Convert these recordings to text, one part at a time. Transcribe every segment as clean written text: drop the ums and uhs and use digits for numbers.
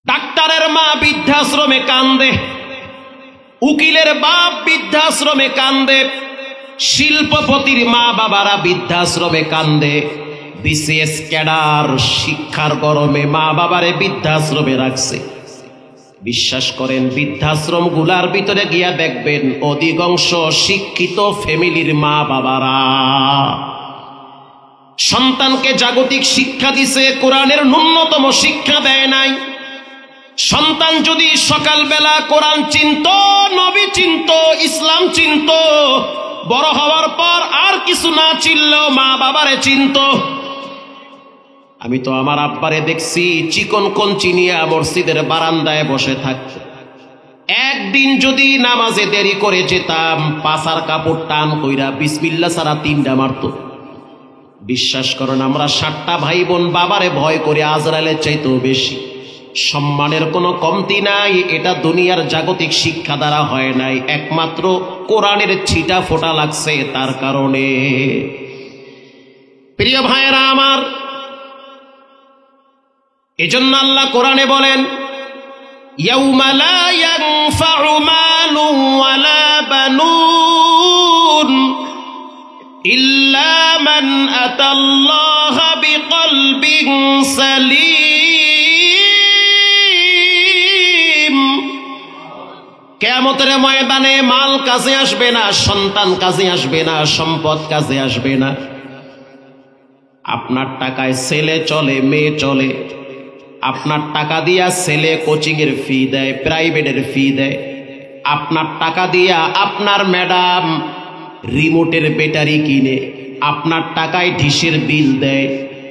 ডাক্তারের মা বৃদ্ধাশ্রমে কান্দে, উকিলের বাপ বৃদ্ধাশ্রমে কান্দে, শিল্পপতির মা বাবারা বৃদ্ধাশ্রমে কান্দে, বিসিএস ক্যাডার শিক্ষার গরমে মা বাবারে বৃদ্ধাশ্রমে রাখছে। বিশ্বাস করেন, বৃদ্ধাশ্রম গুলার ভিতরে গিয়া দেখবেন অধিকাংশ শিক্ষিত ফ্যামিলির মা বাবারা সন্তানকে জাগতিক শিক্ষা দিছে, কোরআনের ন্যূনতম শিক্ষা দেয় নাই। সন্তান যদি সকালবেলা কোরআন চিনত, নবী চিনত, ইসলাম চিনত, বড় হওয়ার পর আর কিছু না চিনলেও মা বাবারে চিনত। আমি তো আমার আব্বারে দেখছি চিকন কোন চিনিয়া মসজিদের বারান্দায় বসে থাকত। একদিন যদি নামাজে দেরি করে যেতাম, পাছার কাপড় টান কইরা বিসমিল্লাহ ছাড়া তিনটা মারত। বিশ্বাস করেন, আমরা 7টা ভাই বোন বাবারে ভয় করে আজরাইলের চাইতেও বেশি। সম্মানের কোনো কমতি নাই। এটা দুনিয়ার জাগতিক শিক্ষা দ্বারা হয় নাই, একমাত্র কোরআনের ছিটা ফোটা লাগছে তার কারণে। প্রিয় ভাইয়েরা আমার, এজন্য আল্লাহ কোরআনে বলেন, ইয়াউমা লা ইয়ানফাউ মালুন ওয়ালা বানুন ইল্লা মান আতাল্লাহা বিকলবিন সালিম। কিয়ামতের ময়দানে মাল কাজে আসবে না, সন্তান কাজে আসবে না, সম্পদ কাজে আসবে না। আপনার টাকায় ছেলে চলে, মেয়ে চলে। আপনার টাকা দিয়া ছেলে কোচিং এর ফি দেয়, প্রাইভেটের ফি দেয়। আপনার টাকা দিয়া আপনার ম্যাডাম রিমোটের ব্যাটারি কিনে, আপনার টাকায় ডিশের বিল দেয়।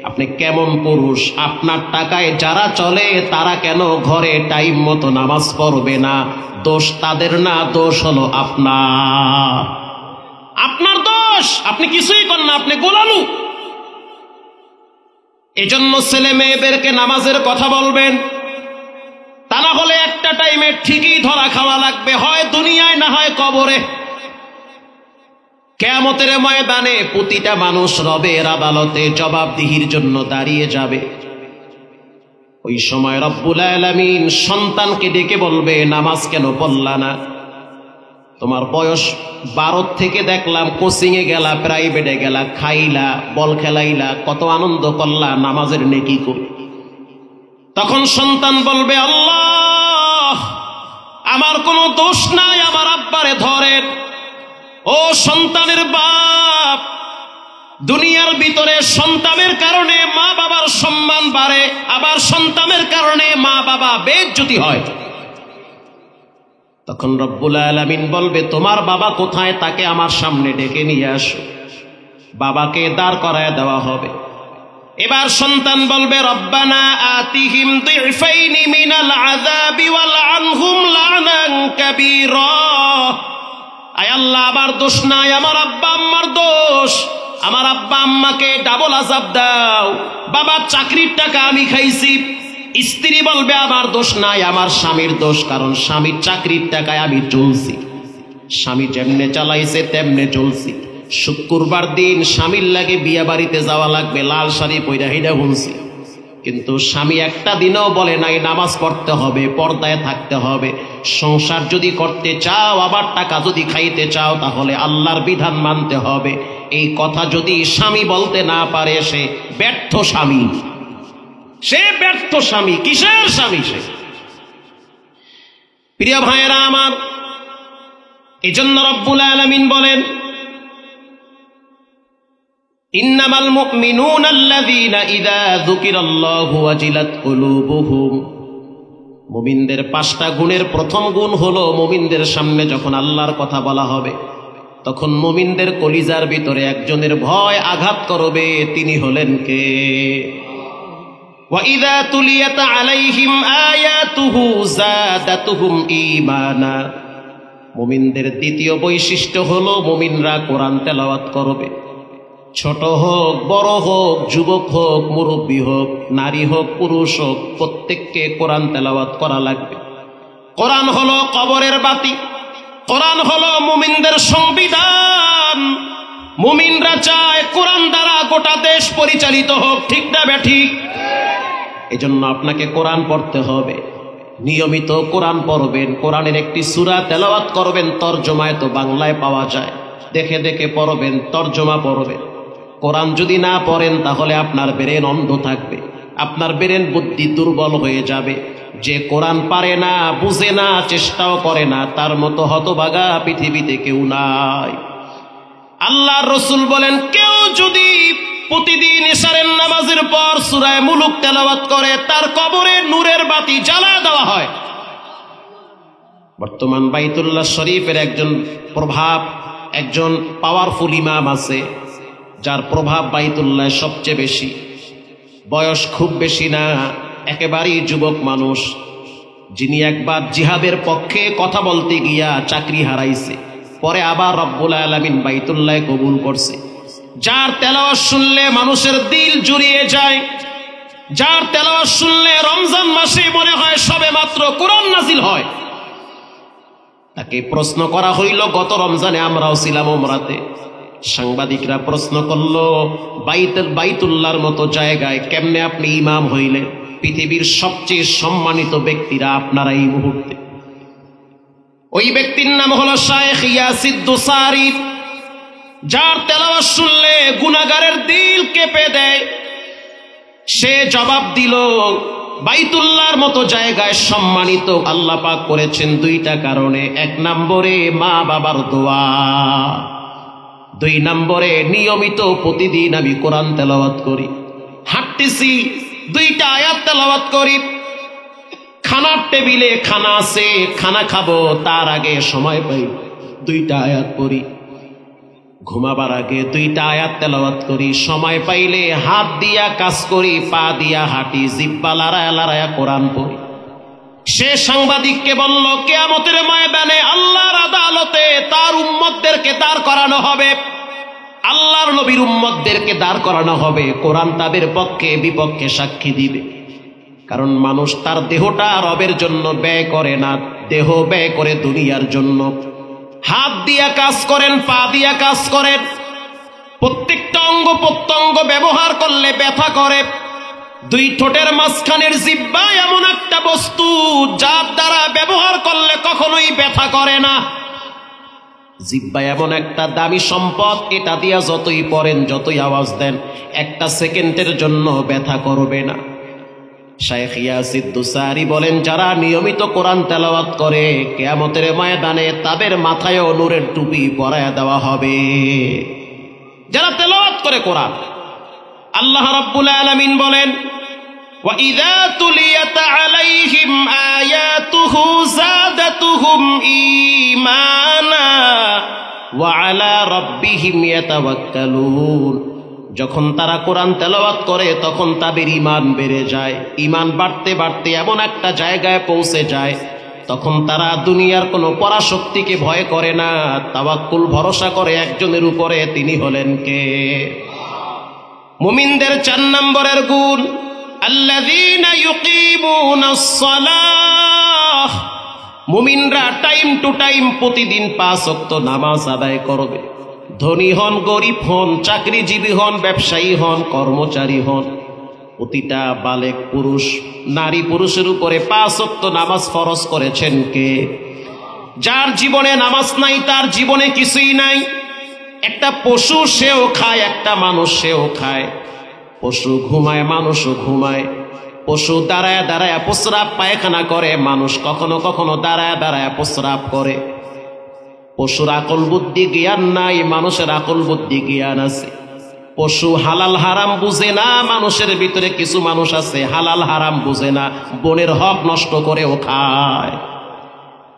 আপনি কেমন পুরুষ? আপনার টাকায় যারা চলে তারা কেন ঘরে টাইম মতো নামাজ পড়বে না? দোষ তাদের না, দোষ হলো আপনার। আপনার দোষ, আপনি কিছুই করেন না, আপনি গোলালু। এজন্য ছেলে মেয়েদেরকে নামাজের কথা বলবেন, তা না হলে একটা টাইমে ঠিকই ধরা খাওয়া লাগবে, হয় দুনিয়ায় না হয় কবরে। কিয়ামতের ময়দানে প্রতিটা মানুষ রবের আদালতে জবাবদিহির জন্য দাঁড়িয়ে যাবে। ওই সময় রব্বুল আলামিন সন্তানকে ডেকে বলবে, নামাজ কেন পড়লা না? তোমার বয়স 12 থেকে দেখলাম কোচিং এ গেলা, প্রাইভেটে গেলা, খাইলা, বল খেলাইলা, কত আনন্দ করলা, নামাজের নেকি কই? তখন সন্তান বলবে, আল্লাহ আমার কোনো দোষ নাই, আমার আব্বারে ধরেন। ও সন্তানের বাপ, দুনিয়ার ভিতরে সন্তানের কারণে মা বাবার সম্মান বাড়ে, আবার সন্তানের কারণে মা বাবা বেইজ্জতি হয়। তখন রব্বুল আলামিন বলবে, তোমার বাবা কোথায়? তাকে আমার সামনে ডেকে নিয়ে আসো। বাবাকে দাঁড় করায় দেওয়া হবে। এবার সন্তান বলবে, রব্বানা আতিহিম দিফাইনি মিনাল আযাবি ওয়াল আনহুম লানান কাবীরা। আয় আল্লাহ, আমার দোষ নাই, আমার আব্বা আম্মার দোষ। আমার আব্বা আম্মাকে ডাবল আযাব দাও। বাবার চাকরির টাকা আমি খাইছি। স্ত্রী বলবে, আমার দোষ নাই, আমার স্বামীর দোষ, কারণ স্বামীর চাকরির টাকায় আমি চলছি। স্বামী যেমনে চালাইছে তেমনে চলছি। শুক্রবার দিন স্বামীর লাগে বিয়ে বাড়িতে যাওয়া লাগবে, লাল শাড়ি পইরা হিডা শুনছি, কিন্তু স্বামী একটা দিনও বলে নাই নামাজ পড়তে হবে, পর্দায় থাকতে হবে। সংসার যদি করতে চাও, আবার টাকা যদি খাইতে চাও, তাহলে আল্লাহর বিধান মানতে হবে। এই কথা যদি স্বামী বলতে না পারে, সে ব্যর্থ স্বামী। সে ব্যর্থ স্বামী। কিসের স্বামী সে? প্রিয় ভাইয়েরা আমার, এজন্য রব্বুল আলামিন বলেন, ইন্নামাল মুমিনুনা আল্লাযীনা ইযা যুকিরাল্লাহু ওয়াজিলাত কুলুবুহুম। মুমিনদের 5টা গুণের প্রথম গুণ হলো, মুমিনদের সামনে যখন আল্লাহর কথা বলা হবে, তখন মুমিনদের কলিজার ভিতরে একজনের ভয় আঘাত করবে। তিনি হলেন কে? وَإِذَا تُلِيَتْ عَلَيْهِمْ آيَاتُهُ زَادَتْهُمْ ঈমানা। মুমিনদের দ্বিতীয় বৈশিষ্ট্য হলো, মুমিনরা কোরআন তেলাওয়াত করবে। ছোট হোক, বড় হোক, যুবক হোক, মুরব্বী হোক, নারী হোক, পুরুষ হোক, প্রত্যেককে কোরআন তেলাওয়াত করা লাগবে। কোরআন হলো কবরের বাতি। কোরআন হলো মুমিনদের সংবিধান। মুমিনরা চায় কোরআন দ্বারা গোটা দেশ পরিচালিত হোক, ঠিক না বেঠিক? এজন্য আপনাকে কোরআন পড়তে হবে। নিয়মিত কোরআন পড়বেন, কোরআনের একটি সূরা তেলাওয়াত করবেন, তরজমায় তো বাংলায় পাওয়া যায়, দেখে দেখে পড়বেন, তরজমা পড়বেন। কোরআন যদি না পড়েন তাহলে আপনার ব্রেন অন্ধ থাকবে, আপনার ব্রেন বুদ্ধি দুর্বল হয়ে যাবে। যে কোরআন পারে না, বুঝে না, চেষ্টাও করে না, তার মতো হতভাগা পৃথিবীতে কেউ নাই। আল্লাহর রাসূল বলেন, কেউ যদি প্রতিদিন ইশারের নামাজের পর সূরা মুলুক তেলাওয়াত করে, তার কবরে নূরের বাতি জ্বালা দেওয়া হয়। বর্তমান বাইতুল্লাহ শরীফের একজন পাওয়ারফুল ইমাম আছে, যার প্রভাব বাইতুল্লাহ সবচেয়ে বেশি। বয়স খুব বেশি না, একেবারেই যুবক মানুষ, যিনি একবার জিহাদের পক্ষে কথা বলতে গিয়া চাকরি হারাইছে, পরে আবার রব্বুল আলামিন বাইতুল্লাহ কবুল করছে। যার তেলাওয়াত শুনলে মানুষের দিল জুড়িয়ে যায়, যার তেলাওয়াত শুনলে রমজান মাসে মনে হয় সবে মাত্র কোরআন নাজিল হয়। তাকে প্রশ্ন করা হইল, গত রমজানে আমরাও ছিলাম উমরাতে। সাংবাদিকরা প্রশ্ন করলো, বাইতুল্লাহর মতো জায়গায় কেমনে আপনি ইমাম হইলেন? পৃথিবীর সবচেয়ে সম্মানিত ব্যক্তিরা আপনারা এই মুহূর্তে। ওই ব্যক্তির নাম হলো শায়েখ ইয়াসিদ দুসারি, যার তেলাওয়াত শুনলে গুনাহগারের দিল কেঁপে দেয়। সে জবাব দিল, বাইতুল্লাহর মতো জায়গায় সম্মানিত আল্লাহ পাক করেছেন দুইটা কারণে। এক নম্বরে মা বাবার দোয়া, দুই নম্বরে নিয়মিত প্রতিদিন আমি কোরআন তেলাওয়াত করি। হাঁটতেছি, দুইটা আয়াত তেলাওয়াত করি। খানার টেবিলে খানা আছে, খানা খাবো, তার আগে সময় পাই দুইটা আয়াত পড়ি। ঘুমাবার আগে দুইটা আয়াত তেলাওয়াত করি। সময় পাইলে হাত দিয়া কাজ করি, পা দিয়া হাঁটি, জিহ্বা লড়ায়া লড়ায়া কোরআন পড়ি। সে সাংবাদিককে বলল, কিয়ামতের ময়দানে আল্লাহর আদালতে তার উম্মতদেরকে দাঁড় করানো হবে, আল্লাহর নবীর উম্মতদেরকে দাঁড় করানো হবে। কোরআন তাদের পক্ষে বিপক্ষে সাক্ষী দিবে। কারণ মানুষ তার দেহটা রবের জন্য ব্যয় করে না, দেহ ব্যয় করে দুনিয়ার জন্য। হাত দিয়া কাজ করেন, পা দিয়া কাজ করেন, প্রত্যেকটা অঙ্গ প্রত্যঙ্গ ব্যবহার করলে ব্যথা করে। দুই ঠোঁটের মাঝখানের জিহ্বা এমন একটা বস্তু, যার দ্বারা ব্যবহার করলে কখনোই ব্যথা করে না। জিহ্বা এমন একটা দামি সম্পদ, এটা দিয়া যতই পড়েন, যতই আওয়াজ দেন, একটা সেকেন্ডের জন্য ব্যথা করবে না। শায়েখ ইয়াসিদ দুসারি বলেন, যারা নিয়মিত কোরআন তেলাওয়াত করে, কিয়ামতের ময়দানে তাদের মাথায়ও নূরের টুপি পরায়া দেওয়া হবে। যারা তেলাওয়াত করে কোরআন, আল্লাহ রাব্বুল আলামিন বলেন, ওয়া ইযা তুলিয়াত আলাইহিম আয়াতুহু যাদাতুহুম ঈমানা ওয়া আলা রাব্বিহিম ইয়াতাওয়াক্কালুন। যখন তারা কোরআন তেলাওয়াত করে তখন তাদের ঈমান বেড়ে যায়। ঈমান বাড়তে বাড়তে এমন একটা জায়গায় পৌঁছে যায়, তখন তারা দুনিয়ার কোনো পরাশক্তিকে ভয় করে না, তাওয়াক্কুল ভরসা করে একজনের উপরে, তিনি হলেন কে? মুমিনদের 4 নম্বরের গুণ, আল্লাযীনা ইউকিমুনাস সালাহ। মুমিনরা টাইম টু টাইম প্রতিদিন 5 ওয়াক্ত নামাজ আদায় করবে। ধনী হন, গরিব হন, চাকরিজীবী হন, ব্যবসায়ী হন, কর্মচারী হন, প্রতিটা বালেক পুরুষ, নারী পুরুষের উপরে 5 ওয়াক্ত নামাজ ফরজ করেছেন কে? যার জীবনে নামাজ নাই, তার জীবনে কিছুই নাই। একটা পশু সেও খায়, একটা মানুষ সেও খায়। পশু ঘুমায়, মানুষও ঘুমায়। পশু দাঁড়ায় দাঁড়ায় প্রস্রাব পায়খানা করে, মানুষ কখনো কখনো দাঁড়ায় দাঁড়ায় প্রস্রাব করে। পশুর আকল বুদ্ধি জ্ঞান নাই, মানুষের আকল বুদ্ধি জ্ঞান আছে। পশু হালাল হারাম বুঝে না, মানুষের ভিতরে কিছু মানুষ আছে হালাল হারাম বুঝে না, বনের হক নষ্ট করেও খায়।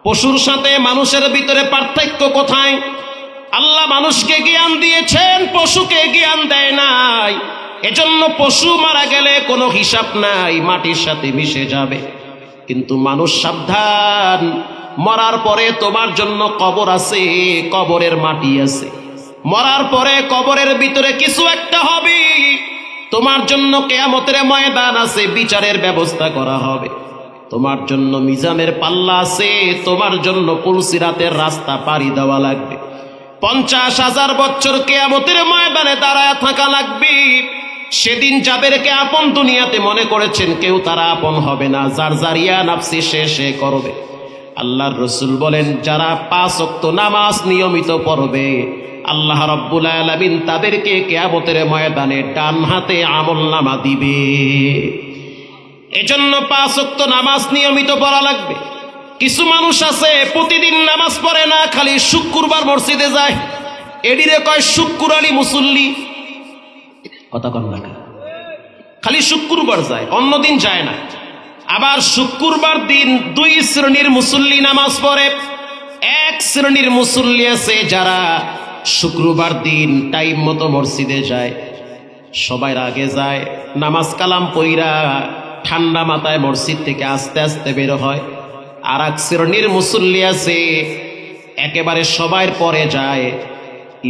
পশুর সাথে মানুষের ভিতরে পার্থক্য কোথায়? আল্লাহ মানুষকে জ্ঞান দিয়েছেন, পশুকে জ্ঞান দেয় নাই। এজন্য পশু মারা গেলে কোনো হিসাব নাই, মাটির সাথে মিশে যাবে। কিন্তু মানুষ সাবধান, মরার পরে তোমার জন্য কবর আছে, কবরের মাটি আছে। মরার পরে কবরের ভিতরে কিছু একটা হবে, তোমার জন্য কিয়ামতের ময়দান আছে, বিচারের ব্যবস্থা করা হবে। তোমার জন্য মিজানের পাল্লা আছে, তোমার জন্য পুলসিরাতের রাস্তা পাড়ি দেওয়া লাগবে। 50,000 বছর কিয়ামতের ময়দানে দাঁড়ায় থাকা লাগবে। সেদিন যাদেরকে আপন দুনিয়াতে মনে করেছেন কেউ তারা আপন হবে না, যার জারিয়া নাফসি সে করবে। আল্লাহর রাসূল বলেন, যারা 5 ওয়াক্ত নামাজ নিয়মিত পড়বে আল্লাহ রাব্বুল আলামিন তাদেরকে কিয়ামতের ময়দানে ডান হাতে আমলনামা দিবে। এজন্য 5 ওয়াক্ত নামাজ নিয়মিত পড়া লাগবে। কিছু মানুষ আছে প্রতিদিন নামাজ পড়ে না, খালি শুক্রবার মসজিদে যায়, এডিরে কয় শুক্রবারই মুসল্লি। কথা কন না, খালি শুক্রবার যায়, অন্যদিন যায় না। আবার শুক্রবার দিন 2 শ্রেণীর মুসল্লি নামাজ পড়ে। 1 শ্রেণীর মুসল্লি আছে যারা শুক্রবার দিন টাইম মতো মসজিদে যায়, সবার আগে যায়, নামাজ কালাম পইরা ঠান্ডা মাথায় মসজিদ থেকে আস্তে আস্তে বের হয়। আর 1 শ্রেণীর মুসল্লি আছে একেবারে সবার পরে যায়,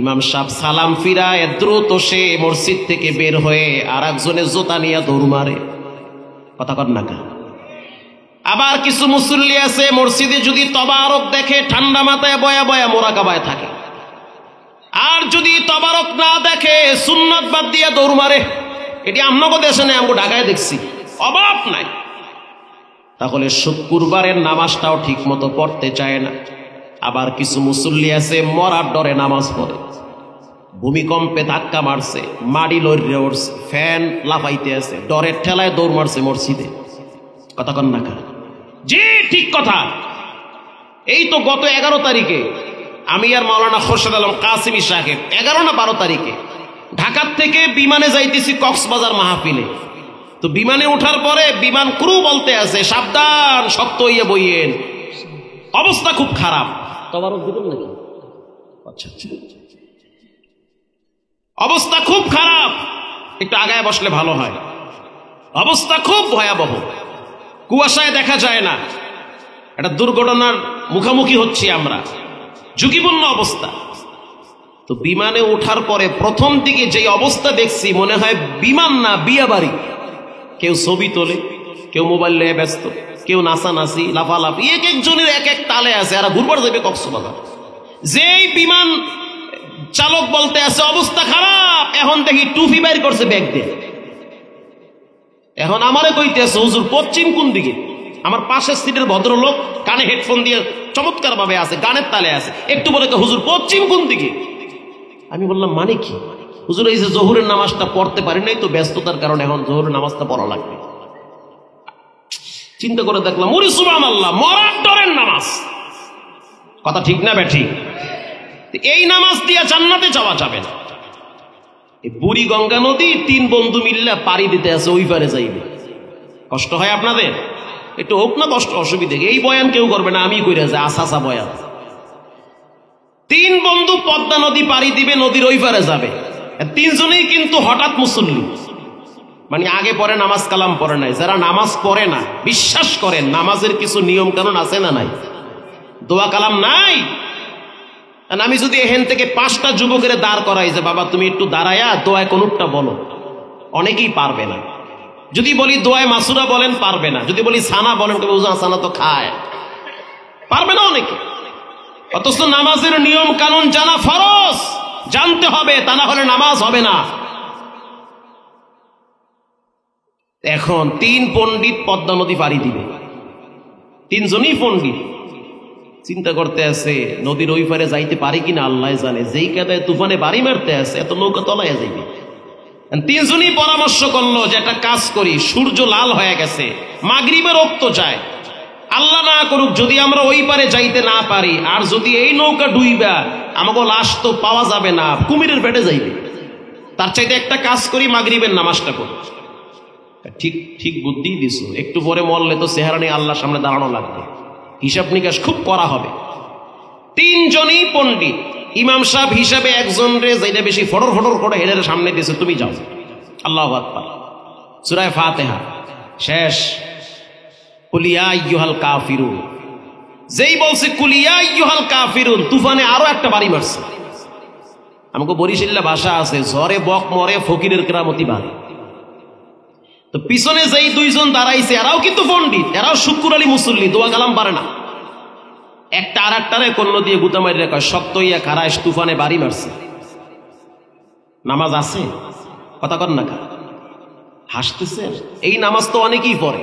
ইমাম সাহেব সালাম ফিরায় দ্রুত সে মসজিদ থেকে বের হয়ে আর একজনের জুতা নিয়ে দৌড় মারে। কথা কন না। আবার কিছু মুসল্লি আছে মসজিদে যদি তবারক দেখে ঠান্ডা মাথায় বয়া বয়া মোরাকাবায় থাকে, আর যদি তবারক না দেখে সুন্নত বাদ দিয়ে দৌড় মারে। এটি আমনগো দেশে নেই, আমগো ঢাকায় দেখছি, অভাব নাই। তাহলে শুক্রবারের নামাজটাও ঠিক মতো পড়তে চায় না। আবার কিছু মুসল্লি আছে মরার ডরে নামাজ পড়ে, ভূমিকম্পে ধাক্কা মারছে, মাটি লড়ে উঠছে, ফ্যান লাফাইতে আছে, ডরের ঠেলায় দৌড় মারছে মসজিদে। কথা কন না জি ঠিক কথা। এই তো গত 11 তারিখে আমি আর মাওলানা খোরশেদ আলম কাসিমি সাহেব 11 না 12 তারিখে ঢাকার থেকে বিমানে যাইতেছি কক্সবাজার মাহফিলে। তো বিমানে ওঠার পরে বিমান ক্রু বলতে আছে, সাবধান, শক্ত হইয়া বইয়েন, অবস্থা খুব খারাপ। তবারক দিবেন নাকি? আচ্ছা আচ্ছা, অবস্থা খুব খারাপ, একটু আগায় বসলে ভালো হয়। অবস্থা খুব ভয়াবহ, কুয়াশায় দেখা যায় না, একটা দুর্ঘটনার মুখোমুখি হচ্ছি আমরা, ঝুঁকিপূর্ণ অবস্থা। তো বিমানে ওঠার পরে প্রথম দিকে যে অবস্থা দেখছি মনে হয় বিমান না বিয়ে বাড়ি। কেউ ছবি তোলে, কেউ মোবাইল নিয়ে ব্যস্ত, কেউ নাচানাচি লাফালাফি, এক একজনের এক এক তালে আছে, আর ঘুরবার যাবে কক্সবাজার। যেই বিমান চালক বলতে আছে অবস্থা খারাপ, এখন দেখি টুপি বাইর করছে ব্যাগ দিয়ে। এখন আমারে কইতে আছে, হুজুর পশ্চিম কোন দিকে? আমার পাশের সিটের ভদ্রলোক কানে হেডফোন দিয়ে চমৎকার ভাবে আছে, গানের তালে আছে, একটু বলে হুজুর পশ্চিম কোন দিকে? আমি বললাম মানে কি? হুজুর এই যে জোহরের নামাজটা পড়তে পারি নাই তো, ব্যস্ততার কারণে এখন জোহরের নামাজটা পড়া লাগবে। চিন্তা করে দেখলাম, ওরে সুবহানাল্লাহ, মরার ডরের নামাজ। কথা ঠিক না বেঠিক? এই নামাজ দিয়ে জান্নাতে যাওয়া যাবে না। এই বুড়ি গঙ্গা নদী 3 বন্ধু মিললে পাড়ি দিতে আছে, ওই পারে যাইবে। কষ্ট হয় আপনাদের? একটু হোক না কষ্ট, অসুবিধে। এই বয়ান কেউ করবে না, আমি কইরা যাই, আসা বয়ান। 3 বন্ধু পদ্মা নদী পাড়ি দিবে, নদীর ওই পারে যাবে। 3 জনেই কিন্তু হঠাৎ মুসল্লি, মানে আগে পরে নামাজ কালাম পড়ে নাই। যারা নামাজ পড়ে না, বিশ্বাস করেন নামাজের কিছু নিয়ম কানুন আছে না নাই? দোয়া কালাম নাই? আমি যদি এখান থেকে 5টা যুবকের দাঁড় করাই যে বাবা তুমি একটু দাঁড়ায়া দোয়ায় কোনটা বলো, অনেকেই পারবে না। যদি বলি দোয়ায় মাসুরা বলেন, পারবে না। যদি বলি সানা বলেন, সানা তো খায়, পারবে না অনেকে। অথচ নামাজের নিয়ম কানুন জানা ফরজ, জানতে হবে, তা না হলে নামাজ হবে না। এখন 3 পণ্ডিত পদ্মা নদী পাড়ি দিবে, 3 জনই পণ্ডিত। চিন্তা করতে আছে নদীর ওই পারে যাইতে পারি কিনা আল্লাহ জানে। যেই কাদায় তুফানে বাড়ি মারতে আছে, এত নৌকা তলায় যাইবে। 3 জনই পরামর্শ করলো যে একটা কাজ করি, সূর্য লাল হয়ে গেছে, মাগরিবের রক্ত যায়, আল্লাহ না করুক যদি আমরা ওই পারে যাইতে না পারি, আর যদি এই নৌকা ডুইবা আমাকে লাশ তো পাওয়া যাবে না, কুমিরের পেটে যাইবে, তার চাইতে একটা কাজ করি, মাগরিবের নামাজটা করি। ঠিক ঠিক বুদ্ধি দিছো। একটু পরে মরলে তো চেহারা নিয়ে আল্লাহর সামনে দাঁড়ানো লাগবে, হিসাব নিকাশ খুব করা হবে। 3 জনই পণ্ডিত। ইমাম সাহেব হিসাবে একজন রে যেটা বেশি ফটর ফটর করে হেডের সামনে দিয়েছে, তুমি যাও। আল্লাহু আকবার। সূরা ফাতিহা শেষ, কুল ইয়া আইয়ুহাল কাফিরুন। যেই বলছে কুল ইয়া আইয়ুহাল কাফিরুন, তুফানে আরো একটা বাড়ি মারছে। আমাকে বরিশাল্লা ভাষা আছে, ঝড়ে বক মরে ফকিরের কেরামতি বাড়ে। তো পিছনে যেই 2 জন দাঁড়াইছে, এরাও কিন্তু পণ্ডিত, এরাও শুক্কুর আলী মুসল্লি, দোয়া কালাম পারে না। একটা আর একটারে কন্ন দিয়ে গুতা মারি রেখা, শক্ত ইয়া খারাইশ তুফানে বাড়ি মারছে। নামাজ আছে? কথা কর না। হাসতেছেন? এই নামাজ তো অনেকেই পড়ে,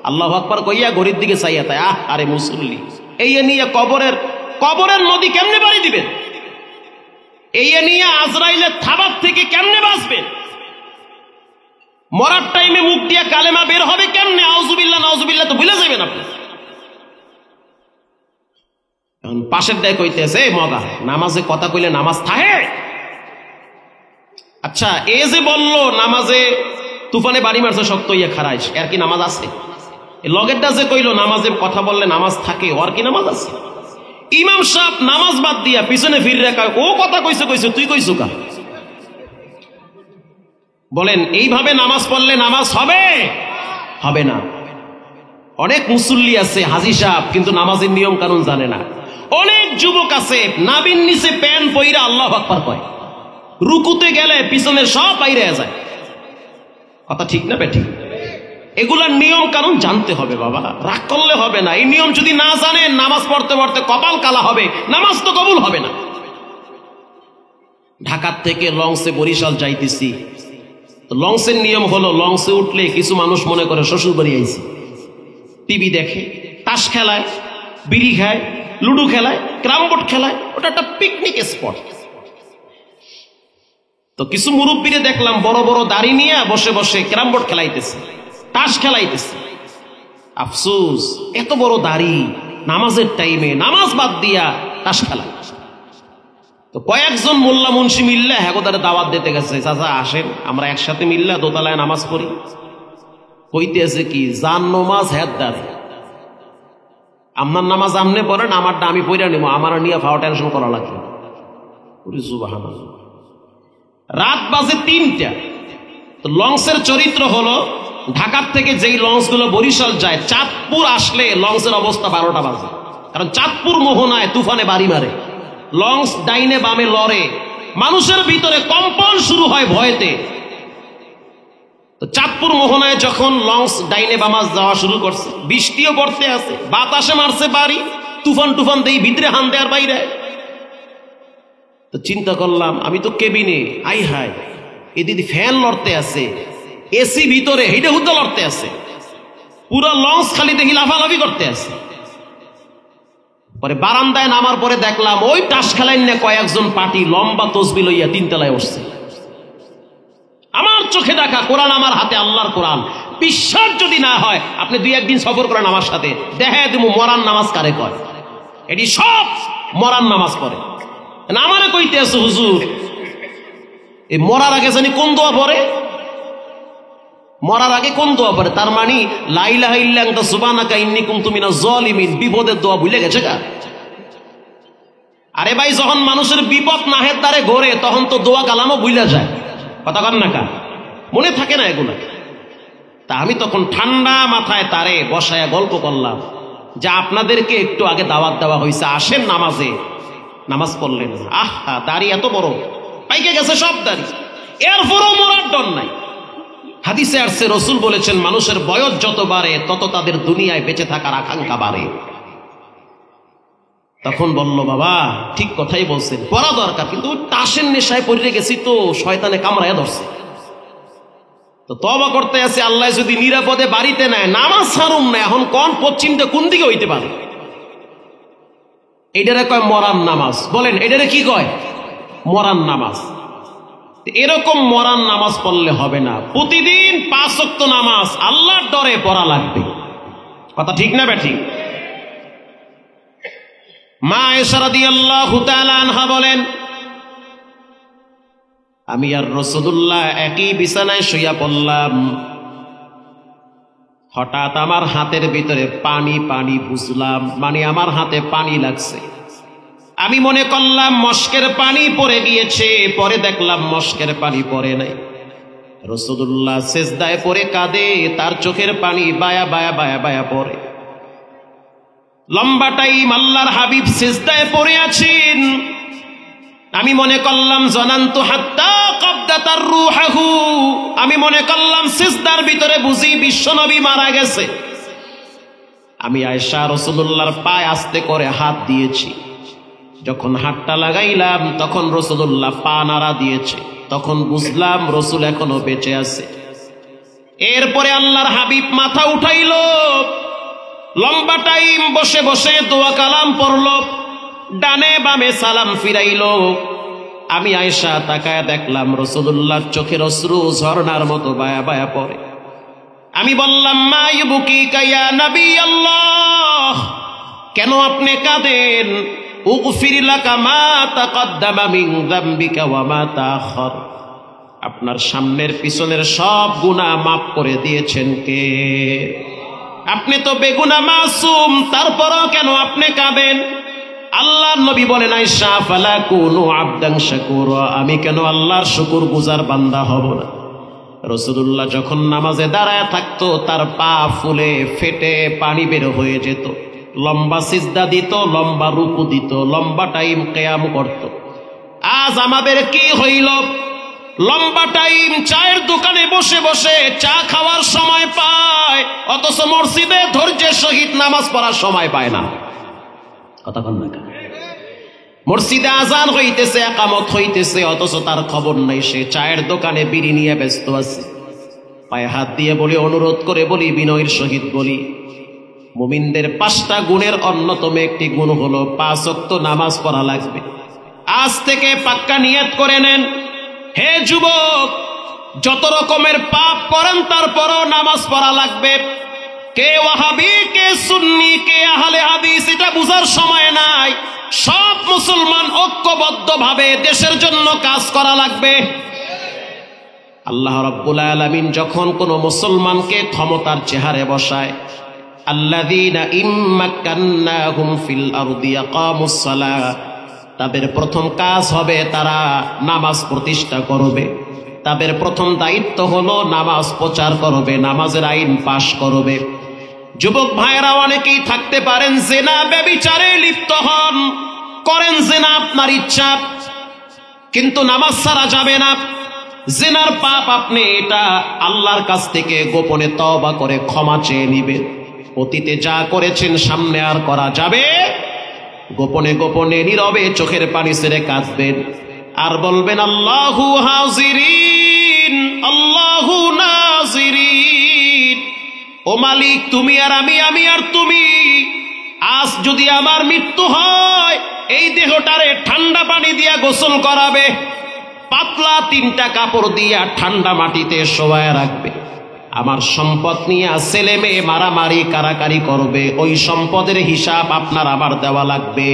আল্লাহু আকবার কইয়া ঘড়ির দিকে চাইয়া তাই আরে মুসল্লি। এই নিয়ে কবরের নদী কেমনে বাড়ি দিবেন? এই নিয়ে আজরাইলের থাবার থেকে কেমনে বাঁচবেন? মরার টাইমে মুখ দিয়ে কালেমা বের হবে কেমনে? আউযুবিল্লাহ নাউযুবিল্লাহ তো ভুলে যাবেন আপনি। পাশের দেয় কইতেছে মগা নামাজে কথা কইলে নামাজ থাহে। আচ্ছা, এ যে বলল নামাজে তুফানে বাড়ি মারছে শক্ত ইয়ে খারাইস, এর কি নামাজ আছে? লগেরটা যে কইল নামাজে কথা বললে নামাজ থাকে, ওর কি নামাজ আছে? ইমাম সাহেব নামাজ বাদ দিয়া পিছনে ফিরে রাখা, ও কথা কইছে তুই কইছো কা? বলেন এইভাবে নামাজ পড়লে নামাজ হবে না। অনেক মুসল্লি আছে হাজী সাহেব, কিন্তু নামাজের নিয়ম কানুন জানে না। অনেক যুবক আছে নাবির নিচে প্যান পইরা আল্লাহু আকবার কয়, রুকুতে গেলে পিছনে সব বাইরে যায়। কথা ঠিক না বেঠিক? এগুলার নিয়ম কানুন জানতে হবে বাবা, রাগ করলে হবে না। এই নিয়ম যদি না জানেন নামাজ পড়তে পড়তে কপাল কালা হবে, নামাজ তো কবুল হবে না। ঢাকার থেকে লঞ্চে বরিশাল যাইতেছি, তো লঞ্চের নিয়ম হলো লঞ্চে উঠলে কিছু মানুষ মনে করে শ্বশুর বাড়ি আইছে, টিভি দেখে, তাস খেলায়, বিড়ি খায়, লুডু খেলায়, ক্যারাম বোর্ড খেলায়, ওটা একটা পিকনিক স্পট। তো কিছু মুরব্বীরে দেখলাম বড় বড় দাড়ি নিয়ে বসে বসে ক্যারাম বোর্ড খেলাইতেছে, তাস খেলাইতেছে। আফসোস, এত বড় দাড়ি, নামাজের টাইমে নামাজ বাদ দিয়া তাস খেলা। তো কয়েকজন মোল্লা মুন্সি মিল্লা হেগোদারে দাওয়াত দিতে গেছে, চাচা আসেন আমরা একসাথে মিল্লা দোতলায় নামাজ পড়ি। কইতেছে কি জান নামাজ হেদ দাঁড়ে, আপনার নামাজ আমনে পড়েন, আমারটা আমি পড়া নিব, আমার নিয়ে ফাও টেনশন করা লাগবে। সুবহানাল্লাহ। রাত বাজে ৩টা। তো লঞ্চের চরিত্র হলো ঢাকার থেকে যেই লঞ্চগুলো বরিশাল যায়, চাঁদপুর আসলে লঞ্চের অবস্থা 12টা বাজে, কারণ চাঁদপুর মোহনায় তুফানে বাড়ি মারে, লঞ্চ ডাইনে বামে লড়ে, মানুষের ভিতরে কম্পন শুরু হয় ভয়েতে। তো চাঁদপুর মোহনায় যখন লঞ্চ ডাইনে বামা যাওয়া শুরু করছে, বৃষ্টিও পড়তে আছে, বাতাসে মারছে বাড়ি, তুফান দেই ভিতরে হান দেয়ার বাইরে। তো চিন্তা করলাম আমি তো কেবিনে, আই হাই এ দিদি ফ্যান লড়তে আছে, এসি ভিতরে হেঁটে হুদ্দা লড়তে আছে, পুরো লঞ্চ খালি দেখি লাফালাফি করতে আছে। পরে বারান্দায় নামার পরে দেখলাম ওই টাস খেলায় না কয়েকজন পার্টি লম্বা তসবি লইয়া 3 তলায় উঠছে। আমার চোখে দেখা কোরআন আমার হাতে, আল্লাহর কোরআন। বিশ্বাস যদি না হয় আপনি 2-1 দিন সফর করেন আমার সাথে, দেখে তুমি মরান নামাজ কারে কয়। এটি সব মরান নামাজ পড়ে। আমারে কইতে আছে হুজুর এই মরার আগে জানি কোন দোয়া পড়ে, মরার আগে কোন দোয়া পড়ে? তার মানে লা ইলাহা ইল্লা আনতা সুবহানাকা ইন্নী কুনতু মিনাজ জালিমিন, বিপদের দোয়া ভুলে গেছে গা। আরে ভাই, যখন মানুষের বিপদ নাহের দ্বারে ঘোরে তখন তো দোয়া কালামও ভুলে যায়। কথা কন না কা, মনে থাকে না এগুলো। তা আমি তখন ঠান্ডা মাথায় তারে বসায়া গল্প করলাম যে আপনাদেরকে একটু আগে দাওয়াত দেওয়া হয়েছে, আসেন নামাজে। নামাজ পড়লেন, আহা দাড়ি এত বড় পাইকে গেছে সব দাড়ি, এরপরও মরার ডর নাই। হাদিসে আসছে রাসূল বলেছেন মানুষের বয়স যত বাড়ে তত তাদের দুনিয়ায় বেঁচে থাকার আকাঙ্ক্ষা বাড়ে। তখন বলল বাবা ঠিক কথাই বলছেন, পড়া দরকার, কিন্তু তাসের নেশায় পড়ে গেছি তো শয়তানে কামড়ায় ধরছে। তো তওবা করতে আছে, আল্লাহ যদি নিরাপদে বাড়িতে নেয় নামাজ ছাড়ুম না। এখন কোন পশ্চিমটা কোন দিকে হইতে পারে? এটারে কয় মরান নামাজ। বলেন এটারে কি কয়? মরান নামাজ। এরকম মরান নামাজ পড়লে হবে না, প্রতিদিন 5 ওয়াক্ত নামাজ আল্লাহর ডরে পড়া লাগবে। কথা ঠিক না বেঠিক? মা আয়েশা রাদিয়াল্লাহু তাআলা আনহা বলেন আমি আর রাসূলুল্লাহ একই বিছানায় শুইয়া পড়লাম, হঠাৎ আমার হাতের ভিতরে পানি পানি বুঝলাম, মানে আমার হাতে পানি লাগছে। আমি মনে করলাম মস্কের পানি পড়ে গিয়েছে, পরে দেখলাম মস্কের পানি পড়ে নাই। রাসূলুল্লাহ সিজদায় পড়ে কাঁদে, তার চোখের পানি বায়া বায়া বায়া বায়া পড়ে। লম্বা টাইম আল্লাহর হাবিব সিজদায় পড়ে আছেন। আমি মনে করলাম জানান্তু হাত্তা কবদাতার রূহু, আমি মনে করলাম সিজদার ভিতরে বুঝি বিশ্বনবী মারা গেছে। আমি আয়েশা রাসূলুল্লাহর পায়ে আস্তে করে হাত দিয়েছি। যখন হাতটা লাগাইলাম তখন রাসূলুল্লাহ পা নাড়া দিয়েছে, তখন বুঝলাম রাসূল এখনো বেঁচে আছে। এরপরে আল্লাহর হাবিব মাথা উঠাইল, লম্বা টাইম বসে বসে দোয়া কালাম পড়ল, ডানে বামে সালাম ফিরাইল। আমি আয়েশা তাকায় দেখলাম রাসূলুল্লাহর চোখের অশ্রু ঝর্ণার মতো বায়া বায়া পড়ে। আমি বললাম, মা ইউবকিকা ইয়া নবী আল্লাহ, কেন আপনি কাঁদেন? উগফির লাকা মা তাকদ্দামা মিন যামবিকা ওয়া মা তাআখার, আপনার সামনের পিছনের সব গুনাহ মাফ করে দিয়েছেন কে? আপনি তো বেগুনাহ মাসুম, তারপরও কেন আপনি কাঁদেন? আল্লাহর নবী বলেন, আয়েশা ফালা কুনু আবদান শাকুরা, আমি কেন আল্লাহর শুকরগুজার বান্দা হব না? রাসূলুল্লাহ যখন নামাজে দাঁড়ায় থাকতো তার পা ফুলে ফেটে পানি বের হয়ে যেত, লম্বা সিজদা দিত, লম্বা রুকু দিত, লম্বা টাইম কিয়াম করত। আজ আমাদের কি হইল? লম্বা টাইম চায়ের দোকানে বসে বসে চা খাওয়ার সময় পায়, অথচ মসজিদে ধৈর্যের সহিত নামাজ পড়ার সময় পায় না। কথা বল না, মসজিদে আজান হইতেছে, একামত হইতেছে, অথচ তার খবর নাই। সে চায়ের দোকানে বিড়ি নিয়ে ব্যস্ত আছে। পায়ে হাত দিয়ে বলি, অনুরোধ করে বলি, বিনয়ের সহিত বলি, মুমিনদের 5টা গুণের অন্যতম একটি গুণ হলো 5 ওয়াক্ত নামাজ পড়া লাগবে। আজ থেকে পাক্কা নিয়ত করে নেন। হে যুবক, যত রকমের পাপ করেন তারপরও নামাজ পড়া লাগবে। কে ওয়াহাবি, কে সুন্নি, কে আহলে হাদিস, এটা বুঝার সময় নাই। সব মুসলমান ঐক্যবদ্ধভাবে দেশের জন্য কাজ করা লাগবে। আল্লাহ রাব্বুল আলামিন যখন কোন মুসলমানকে ক্ষমতার চেহারে বসায়, আল্লাযীনা ইম্মাক্কান্নাহুম ফিল আরদি আকামুস সালাহ, তাদের প্রথম কাজ হবে তারা নামাজ প্রতিষ্ঠা করবে। তাদের প্রথম দায়িত্ব হলো নামাজ প্রচার করবে, নামাজের আইন পাশ করবে। যুবক ভাইরা অনেকেই থাকতে পারেন জিনা ব্যভিচারে লিপ্ত হন, করেন জিনা আপনার ইচ্ছা, কিন্তু নামাজ ছাড়া যাবে না। জিনার পাপ আপনি এটা আল্লাহর কাছ থেকে গোপনে তওবা করে ক্ষমা চেয়ে নিবেন। অতীতে যা করেছেন সামনে আর করা যাবে, গোপনে গোপনে নীরবে চোখের পানি ছেড়ে কাঁদবেন আর বলবেন, আল্লাহু হাজিরিন আল্লাহু নাজিরিন, ও মালিক তুমি আর আমি, আমি আর তুমি। আজ যদি আমার মৃত্যু হয়, এই দেহটারে ঠান্ডা পানি দিয়া গোসল করাবে, পাতলা 3টা কাপড় দিয়া ঠান্ডা মাটিতে শোয়ায় রাখবে। আমার সম্পদ নিয়ে ছেলে মেয়ে মারামারি কারাকারি করবে, ওই সম্পদের হিসাব আপনার আমার দেওয়া লাগবে।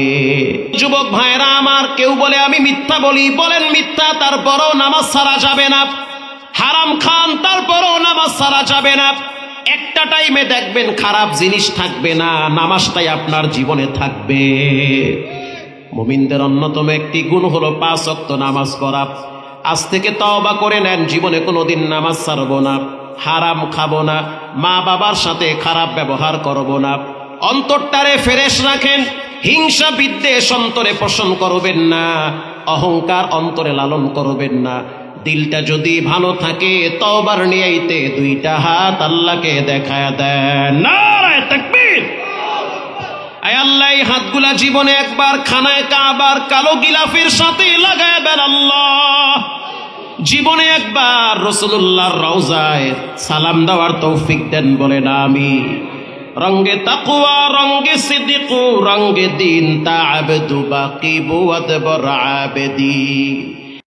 যুবক ভাইরা আমার, কেউ বলে আমি মিথ্যা বলি, বলেন মিথ্যা, তারপরও নামাজ ছাড়া যাবে না। হারাম খান, তারপরও নামাজ ছাড়া যাবে না। একটা টাইমে দেখবেন খারাপ জিনিস থাকবে না, নামাজটাই আপনার জীবনে থাকবে। মুমিনদের অন্যতম একটি গুণ হলো 5 ওয়াক্ত নামাজ পড়া। আজ থেকে তওবা করে নেন, জীবনে কোনোদিন নামাজ ছাড়বো না, হারাম খাবো না, মা বাবার সাথে খারাপ ব্যবহার করব না। অন্তরটারে ফ্রেশ রাখেন, হিংসা বিদ্বেষ অন্তরে পোষণ করবেন না, অহংকার অন্তরে লালন করবেন না। দিলটা যদি ভালো থাকে, তওবার নিয়াইতে 2টা হাত আল্লাহকে দেখায় দেন। নারায়ে তাকবীর। আয় আল্লাহ, এই হাতগুলা জীবনে একবার খানায় কাবার কালো গিলাফের সাথে লাগায় দেন আল্লাহ। জীবনে একবার রাসূলুল্লাহর রওজায় সালাম দেওয়ার তৌফিক দেন, বলেন আমিন। রঙ্গে তাকওয়া, রঙ্গে সিদ্দিক, রঙ্গে দিন, তা আবদু বাকি বুয়াদ বর আবেদি।